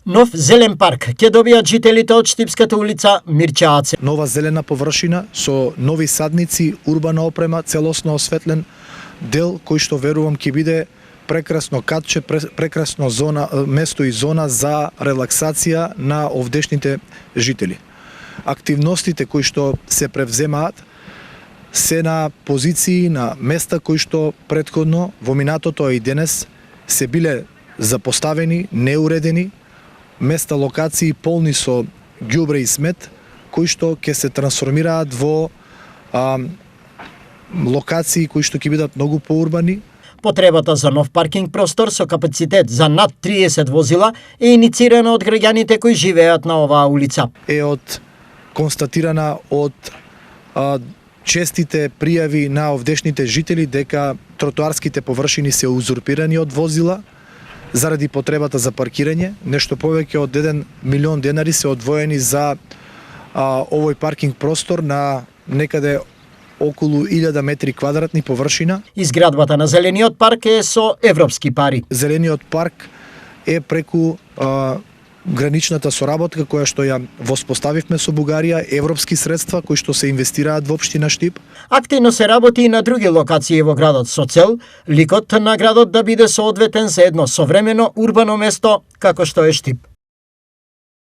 Нов зелен парк ќе добијат жителите од Штипската улица Мирче Аце. Нова зелена површина со нови садници, урбана опрема, целосно осветлен дел кој што верувам ќе биде прекрасно катче, прекрасно зона, место и зона за релаксација на овдешните жители. Активностите кои што се превземаат се на позиции, на места кои што претходно во минатото и денес се биле запоставени, неуредени, места, локации полни со ѓубре и смет, кои што ќе се трансформираат во локации кои што ќе бидат многу поурбани. Потребата за нов паркинг простор со капацитет за над 30 возила е иницирана од граѓаните кои живеат на оваа улица. Е констатирана од честите пријави на овдешните жители дека тротоарските површини се узурпирани од возила заради потребата за паркирање. Нешто повеќе од 1 милион денари се одвоени за овој паркинг простор на некаде околу 1000 метри квадратни површина. Изградбата на Зелениот парк е со европски пари. Зелениот парк е преку граничната соработка која што ја воспоставивме со Бугарија, европски средства кои што се инвестираат во општина Штип. Активно се работи и на други локации во градот со цел ликот на градот да биде соодветен за едно современо урбано место како што е Штип.